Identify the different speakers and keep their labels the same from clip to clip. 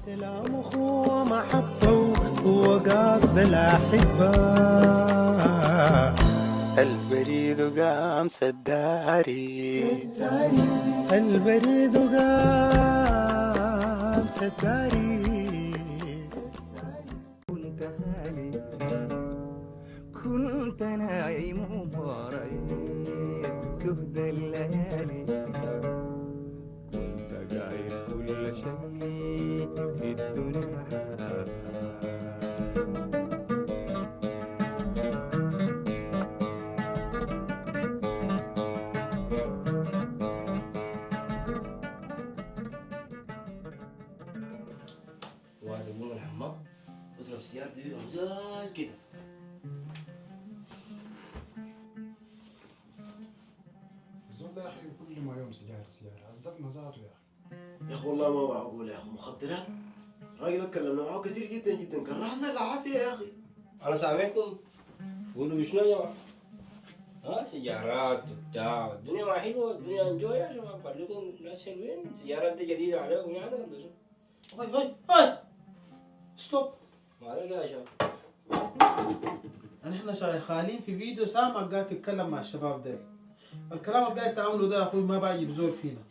Speaker 1: سلام أخوة محبة وقصد الأحبة، البريد قام سداري البريد قام سداري. كنت خالي كنت نايم ومريت سهد الليالي، كنت قايل كل شيء في الدنيا
Speaker 2: واحد يقوم من الحمام يضرب سيارته غزال كده.
Speaker 3: الزول ده يا اخي كل ما يوم سيجاره عذبنا ذاته يا اخي.
Speaker 4: يا اخي والله ما معقول يا اخي، مخدرات. راجل اتكلمنا معه كثير جدا جدا، كرهنا العافيه يا اخي.
Speaker 2: انا سامعكم قولوا شنو يا جماعه؟ سيارات وبتاع، الدنيا ما حلوه، الدنيا انجوي يا شباب، خليكم ناس حلوين. السيارات دي جديده عليكم يعني ولا شنو؟
Speaker 5: هاي ستوب.
Speaker 2: ما عليك يا شباب.
Speaker 5: احنا شغالين في فيديو، سامعك قاعد تتكلم مع الشباب ده. الكلام اللي قاعد تعمله ده يا اخوي ما باجي بزول فينا.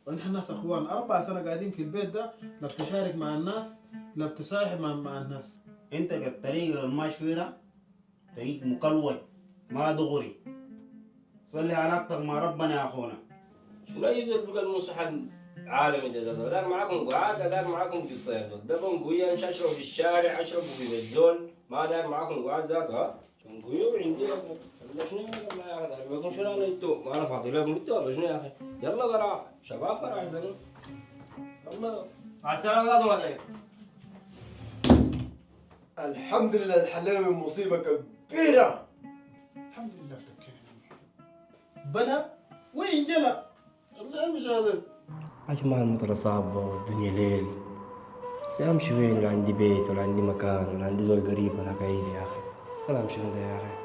Speaker 5: ونحن ناس اخوان 4 سنة قاعدين في البيت ده، لا بتشارك مع الناس لا بتصاحب مع الناس.
Speaker 6: انت الطريق الماشي فيه ده طريق مقلوج ما دغري. صلي علاقتك مع ربنا يا اخونا.
Speaker 2: شنو يزول بقى المصحف عالمي ده ذاك معاكم قعاد، ذاك معاكم قصه يا زول، ده بنقويا مش اشربوا في الشارع، اشربوا في الزول، ما داير معاكم قعاد ذاته. ها بنقويا عندي شنو يا اخي؟ بيكون شنو انا انتو ما انا فاضي لكم انتو ولا شنو يا اخي؟ يلا برا شباب برا عشان يلا مع السلامه. ذاته ما داير.
Speaker 4: الحمد لله حلينا من مصيبه كبيره.
Speaker 3: الحمد لله افتكينا منه.
Speaker 5: بلا وين جلا؟
Speaker 4: والله مش هذا.
Speaker 2: يا جماعة المطر صعبة والدنيا ليل، بس أمشي وين؟ ولا عندي بيت ولا عندي مكان ولا عندي زول قريب ولا بعيد يا أخي، ولا أمشي كده يا أخي.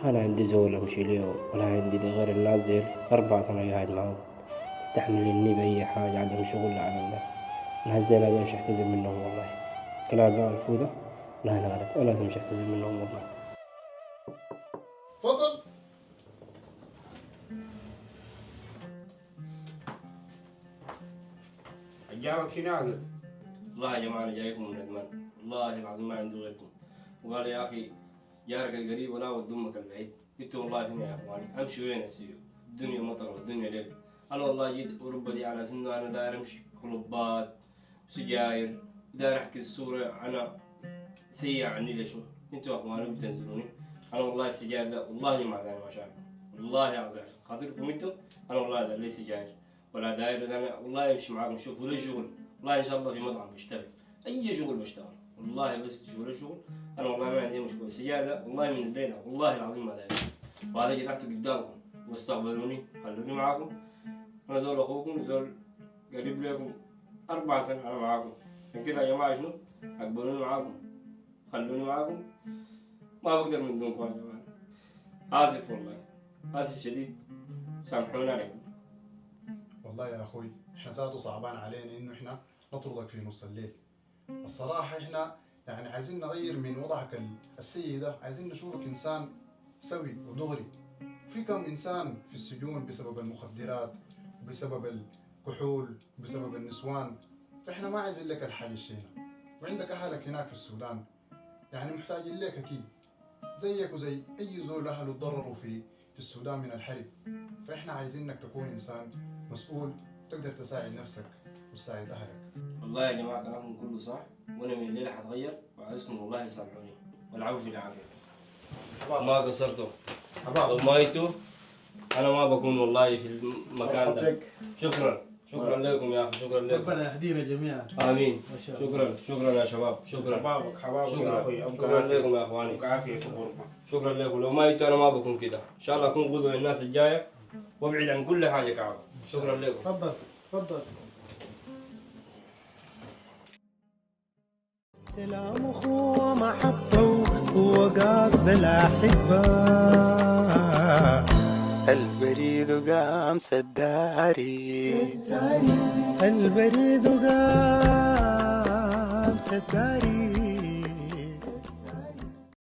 Speaker 2: أنا عندي زول أمشي له ولا عندي ده غير الناس زي 4 سنة قاعد معهم استحملني بأي حاجة، عندهم شغل على الله. الناس زي هذول مش أحتزم منهم والله. كلام ده الفوضى لا أنا غلط، أنا لازم مش أحتزم منهم والله.
Speaker 3: تفضل.
Speaker 6: اجابك شنو يا زلمه؟
Speaker 2: والله يا جماعة أنا جايكم من عدمان، والله العظيم ما عندي غيركم. وقال يا أخي جارك القريب ولا ود أمك البعيد. قلت والله هنا يا إخواني أمشي وين أسير؟ الدنيا مطر والدنيا ليل. أنا والله جيت أوروبا دي على سنة أنا داير أمشي كلوبات وسجاير، داير أحكي الصورة أنا سيء عني ليش؟ أنتوا يا إخواني بتنزلوني. أنا والله السجاير ده والله ما داير مشاكل، والله عظيم خاطركم أنتوا. أنا والله ده لي سجاير ولا داير، أنا والله أمشي معاكم شوفوا لي شغل، والله إن شاء الله في مطعم بشتغل، أي شغل بشتغل والله، بس تشوفوا لي شغل. أنا والله ما عندي مشكلة. السجاير ده والله من الليلة والله العظيم ما داير، وهذا جيت قدامكم واستقبلوني خلوني معاكم. أنا زول أخوكم زول قريب لكم 4 سنين أنا معاكم، عشان كده يا جماعة شنو أقبلوني معاكم خلوني معاكم، ما بقدر من دونكم يا جماعة. آسف والله آسف شديد، سامحونا عليكم.
Speaker 3: والله يا اخوي احنا ذاته صعبان علينا انه احنا نطردك في نص الليل. الصراحه احنا يعني عايزين نغير من وضعك السيء ده، عايزين نشوفك انسان سوي ودغري. في كم انسان في السجون بسبب المخدرات وبسبب الكحول وبسبب النسوان، فاحنا ما عايزين لك الحاجه الشينه. وعندك اهلك هناك في السودان يعني محتاجين لك اكيد، زيك وزي اي زول اهله تضرروا في السودان من الحرب. فاحنا عايزين انك تكون انسان مسؤول تقدر تساعد نفسك وتساعد اهلك.
Speaker 2: والله يا جماعة كلامكم كله صح، وأنا من الليلة حتغير وعايزكم والله يسامحوني والعفو في العافية. ما قصرتوا لو مايتوا أنا ما بكون والله في المكان ده. شكرا لكم يا أخي، شكرا لكم.
Speaker 5: ربنا يهدينا جميعا.
Speaker 2: آمين. شكرا يا شباب، شكرا.
Speaker 6: حبابك يا اخوي،
Speaker 2: شكرا لكم يا إخواني،
Speaker 6: عافيه في غربه.
Speaker 2: شكرا لكم. لو مايتوا أنا ما بكون كده، إن شاء الله أكون قدوة للناس الجاية وأبعد عن كل حاجة كعبة. شكرا لكم.
Speaker 5: تفضل.
Speaker 1: سلام أخوة محبة وقصد الأحبة، البريد البريد قام سداري البريد قام سداري